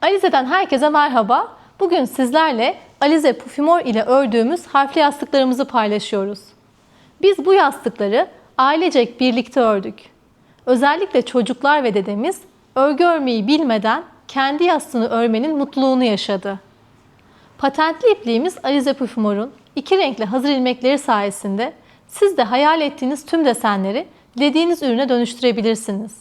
Alize'den herkese merhaba. Bugün sizlerle Alize Pufimor ile ördüğümüz harfli yastıklarımızı paylaşıyoruz. Biz bu yastıkları ailecek birlikte ördük. Özellikle çocuklar ve dedemiz örgü örmeyi bilmeden kendi yastığını örmenin mutluluğunu yaşadı. Patentli ipliğimiz Alize Pufimor'un iki renkli hazır ilmekleri sayesinde siz de hayal ettiğiniz tüm desenleri dilediğiniz ürüne dönüştürebilirsiniz.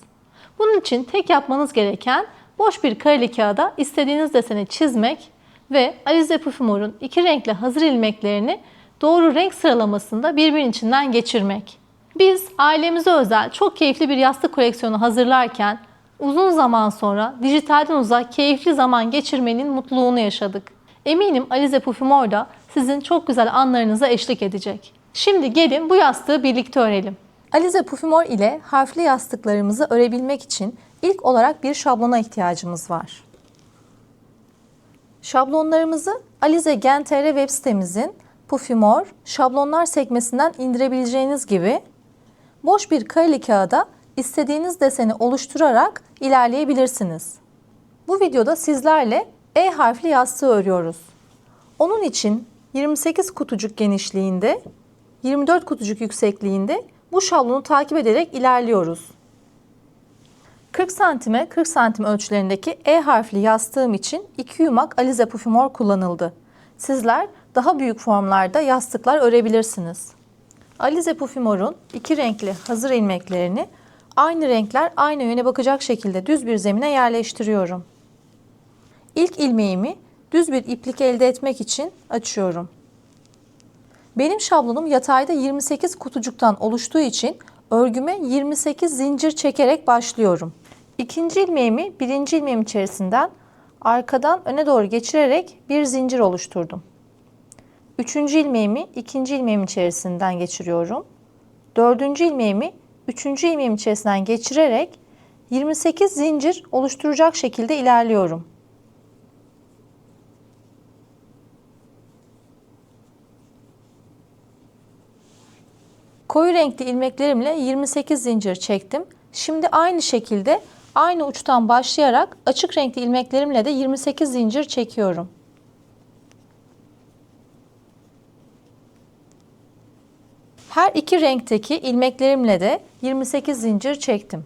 Bunun için tek yapmanız gereken boş bir kareli kağıda istediğiniz deseni çizmek ve Alize Pufimor'un iki renkli hazır ilmeklerini doğru renk sıralamasında birbirinin içinden geçirmek. Biz ailemize özel çok keyifli bir yastık koleksiyonu hazırlarken uzun zaman sonra dijitalden uzak keyifli zaman geçirmenin mutluluğunu yaşadık. Eminim Alize Pufimor da sizin çok güzel anlarınıza eşlik edecek. Şimdi gelin bu yastığı birlikte örelim. Alize Pufimor ile harfli yastıklarımızı örebilmek için ilk olarak bir şablona ihtiyacımız var. Şablonlarımızı Alize Gen.tr web sitemizin Pufimor şablonlar sekmesinden indirebileceğiniz gibi boş bir kareli kağıda istediğiniz deseni oluşturarak ilerleyebilirsiniz. Bu videoda sizlerle E harfli yastığı örüyoruz. Onun için 28 kutucuk genişliğinde, 24 kutucuk yüksekliğinde bu şablonu takip ederek ilerliyoruz. 40 cm'e 40 cm ölçülerindeki E harfli yastığım için 2 yumak Alize Pufimor kullanıldı. Sizler daha büyük formlarda yastıklar örebilirsiniz. Alize Pufimor'un iki renkli hazır ilmeklerini aynı renkler aynı yöne bakacak şekilde düz bir zemine yerleştiriyorum. İlk ilmeğimi düz bir iplik elde etmek için açıyorum. Benim şablonum yatayda 28 kutucuktan oluştuğu için örgüme 28 zincir çekerek başlıyorum. İkinci ilmeğimi birinci ilmeğim içerisinden arkadan öne doğru geçirerek bir zincir oluşturdum. Üçüncü ilmeğimi ikinci ilmeğim içerisinden geçiriyorum. Dördüncü ilmeğimi üçüncü ilmeğim içerisinden geçirerek 28 zincir oluşturacak şekilde ilerliyorum. Koyu renkli ilmeklerimle 28 zincir çektim. Şimdi aynı şekilde aynı uçtan başlayarak açık renkli ilmeklerimle de 28 zincir çekiyorum. Her iki renkteki ilmeklerimle de 28 zincir çektim.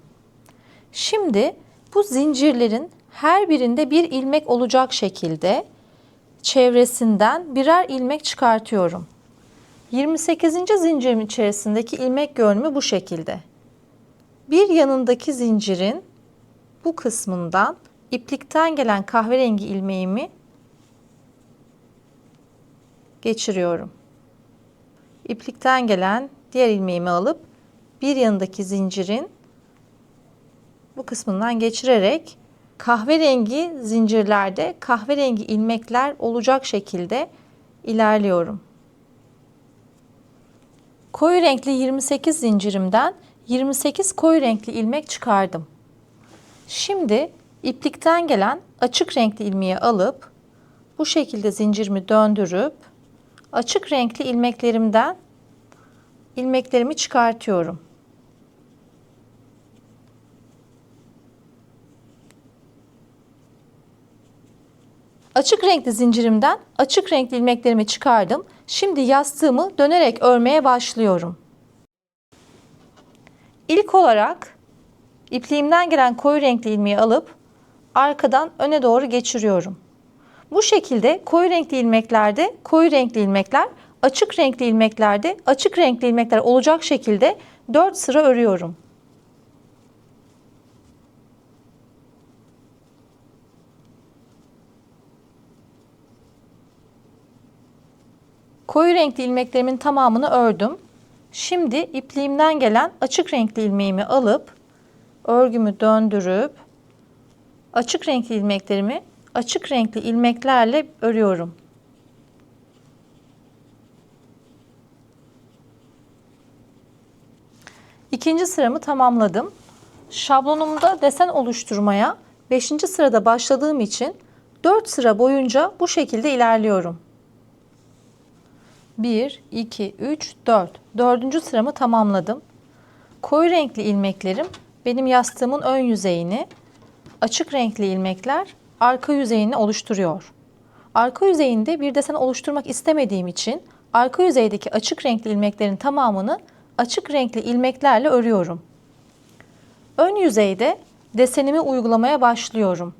Şimdi bu zincirlerin her birinde bir ilmek olacak şekilde çevresinden birer ilmek çıkartıyorum. 28. zincirim içerisindeki ilmek görünümü bu şekilde. Bir yanındaki zincirin bu kısmından iplikten gelen kahverengi ilmeğimi geçiriyorum. İplikten gelen diğer ilmeğimi alıp bir yanındaki zincirin bu kısmından geçirerek kahverengi zincirlerde kahverengi ilmekler olacak şekilde ilerliyorum. Koyu renkli 28 zincirimden 28 koyu renkli ilmek çıkardım. Şimdi iplikten gelen açık renkli ilmeği alıp bu şekilde zincirimi döndürüp açık renkli ilmeklerimden ilmeklerimi çıkartıyorum. Açık renkli zincirimden açık renkli ilmeklerimi çıkardım. Şimdi yastığımı dönerek örmeye başlıyorum. İlk olarak ipliğimden gelen koyu renkli ilmeği alıp arkadan öne doğru geçiriyorum. Bu şekilde koyu renkli ilmeklerde koyu renkli ilmekler, açık renkli ilmeklerde açık renkli ilmekler olacak şekilde 4 sıra örüyorum. Koyu renkli ilmeklerimin tamamını ördüm. Şimdi ipliğimden gelen açık renkli ilmeğimi alıp örgümü döndürüp açık renkli ilmeklerimi açık renkli ilmeklerle örüyorum. İkinci sıramı tamamladım. Şablonumda desen oluşturmaya 5. sırada başladığım için 4 sıra boyunca bu şekilde ilerliyorum. 1, 2, 3, 4. 4. sıramı tamamladım. Koyu renkli ilmeklerim benim yastığımın ön yüzeyini, açık renkli ilmekler arka yüzeyini oluşturuyor. Arka yüzeyinde bir desen oluşturmak istemediğim için arka yüzeydeki açık renkli ilmeklerin tamamını açık renkli ilmeklerle örüyorum. Ön yüzeyde desenimi uygulamaya başlıyorum.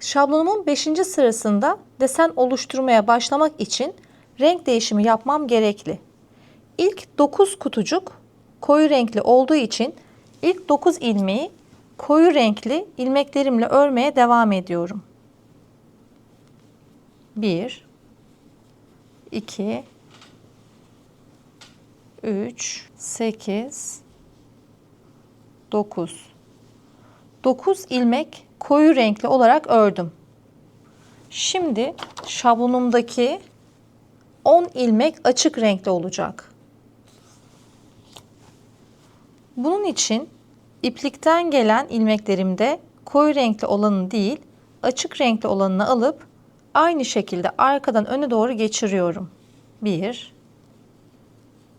Şablonumun 5. sırasında desen oluşturmaya başlamak için renk değişimi yapmam gerekli. İlk 9 kutucuk koyu renkli olduğu için ilk 9 ilmeği koyu renkli ilmeklerimle örmeye devam ediyorum. 1 2 3 8 9 9 ilmek koyu renkli olarak ördüm. Şimdi şablonumdaki 10 ilmek açık renkli olacak. Bunun için iplikten gelen ilmeklerimde koyu renkli olanı değil, açık renkli olanını alıp aynı şekilde arkadan öne doğru geçiriyorum. 1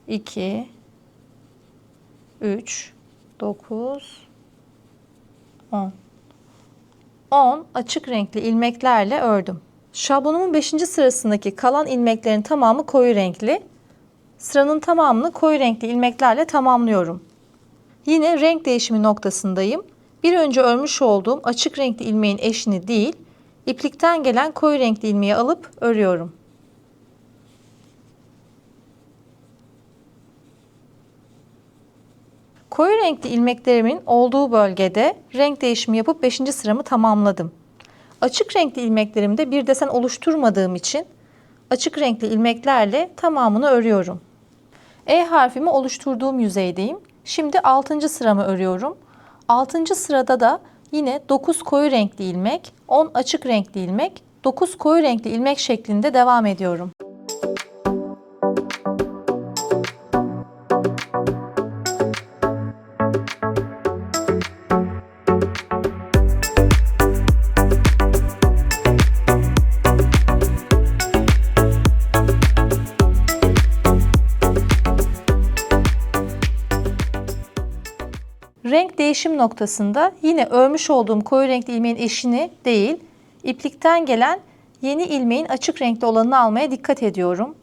2 3 9 10 10 açık renkli ilmeklerle ördüm. Şablonumun 5. sırasındaki kalan ilmeklerin tamamı koyu renkli. Sıranın tamamını koyu renkli ilmeklerle tamamlıyorum. Yine renk değişimi noktasındayım. Bir önce örmüş olduğum açık renkli ilmeğin eşini değil, iplikten gelen koyu renkli ilmeği alıp örüyorum. Koyu renkli ilmeklerimin olduğu bölgede renk değişimi yapıp 5. sıramı tamamladım. Açık renkli ilmeklerimde bir desen oluşturmadığım için açık renkli ilmeklerle tamamını örüyorum. E harfimi oluşturduğum yüzeydeyim. Şimdi 6. sıramı örüyorum. 6. sırada da yine 9 koyu renkli ilmek, 10 açık renkli ilmek, 9 koyu renkli ilmek şeklinde devam ediyorum. Renk değişim noktasında yine örmüş olduğum koyu renkli ilmeğin eşini değil, iplikten gelen yeni ilmeğin açık renkli olanını almaya dikkat ediyorum.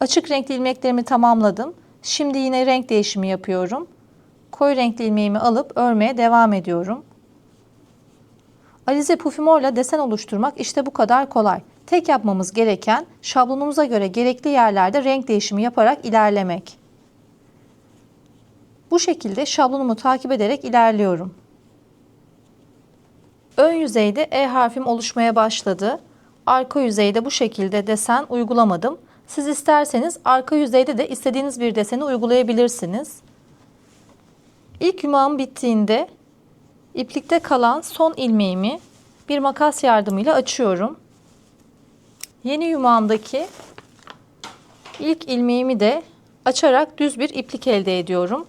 Açık renkli ilmeklerimi tamamladım. Şimdi yine renk değişimi yapıyorum. Koyu renkli ilmeğimi alıp örmeye devam ediyorum. Alize Pufimor'la desen oluşturmak işte bu kadar kolay. Tek yapmamız gereken şablonumuza göre gerekli yerlerde renk değişimi yaparak ilerlemek. Bu şekilde şablonumu takip ederek ilerliyorum. Ön yüzeyde E harfim oluşmaya başladı. Arka yüzeyde bu şekilde desen uygulamadım. Siz isterseniz arka yüzeyde de istediğiniz bir deseni uygulayabilirsiniz. İlk yumağım bittiğinde iplikte kalan son ilmeğimi bir makas yardımıyla açıyorum. Yeni yumağımdaki ilk ilmeğimi de açarak düz bir iplik elde ediyorum.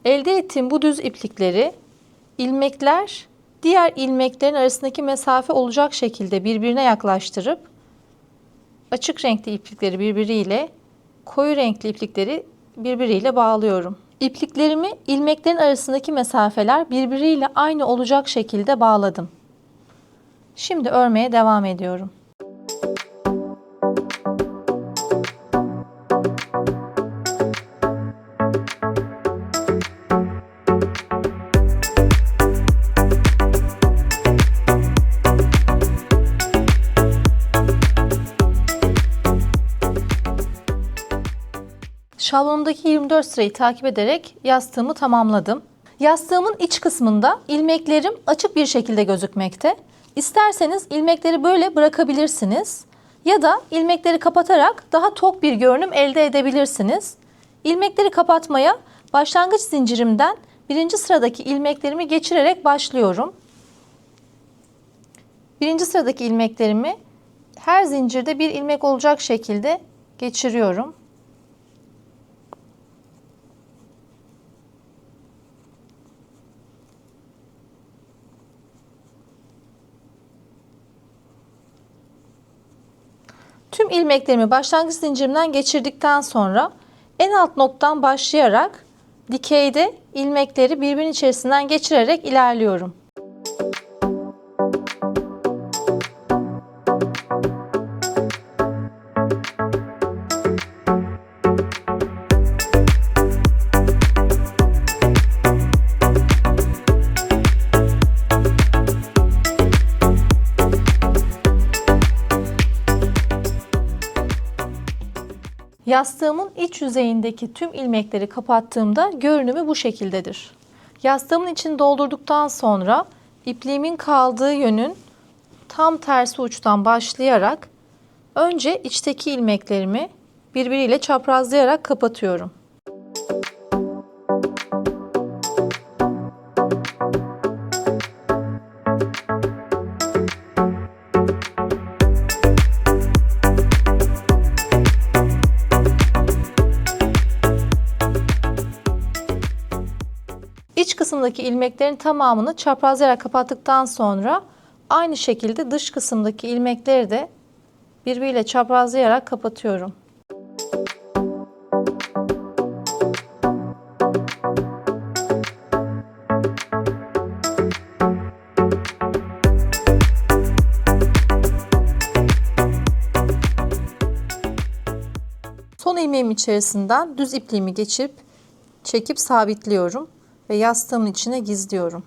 Elde ettiğim bu düz iplikleri ilmekler diğer ilmeklerin arasındaki mesafe olacak şekilde birbirine yaklaştırıp açık renkli iplikleri birbiriyle, koyu renkli iplikleri birbiriyle bağlıyorum. İpliklerimi ilmeklerin arasındaki mesafeler birbiriyle aynı olacak şekilde bağladım. Şimdi örmeye devam ediyorum. Şablonumdaki 24 sırayı takip ederek yastığımı tamamladım. Yastığımın iç kısmında ilmeklerim açık bir şekilde gözükmekte. İsterseniz ilmekleri böyle bırakabilirsiniz ya da ilmekleri kapatarak daha tok bir görünüm elde edebilirsiniz. İlmekleri kapatmaya başlangıç zincirimden 1. sıradaki ilmeklerimi geçirerek başlıyorum. 1. sıradaki ilmeklerimi her zincirde bir ilmek olacak şekilde geçiriyorum. Tüm ilmeklerimi başlangıç zincirimden geçirdikten sonra en alt noktadan başlayarak dikeyde ilmekleri birbirinin içerisinden geçirerek ilerliyorum. Yastığımın iç yüzeyindeki tüm ilmekleri kapattığımda görünümü bu şekildedir. Yastığımın içini doldurduktan sonra ipliğimin kaldığı yönün tam tersi uçtan başlayarak önce içteki ilmeklerimi birbiriyle çaprazlayarak kapatıyorum. İç kısımdaki ilmeklerin tamamını çaprazlayarak kapattıktan sonra aynı şekilde dış kısımdaki ilmekleri de birbiriyle çaprazlayarak kapatıyorum. Son ilmeğim içerisinden düz ipliğimi çekip sabitliyorum ve yastığımın içine gizliyorum.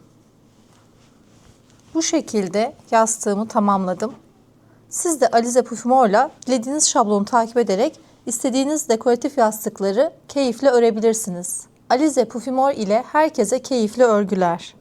Bu şekilde yastığımı tamamladım. Siz de Alize Pufimor'la dilediğiniz şablonu takip ederek istediğiniz dekoratif yastıkları keyifle örebilirsiniz. Alize Pufimor ile herkese keyifli örgüler.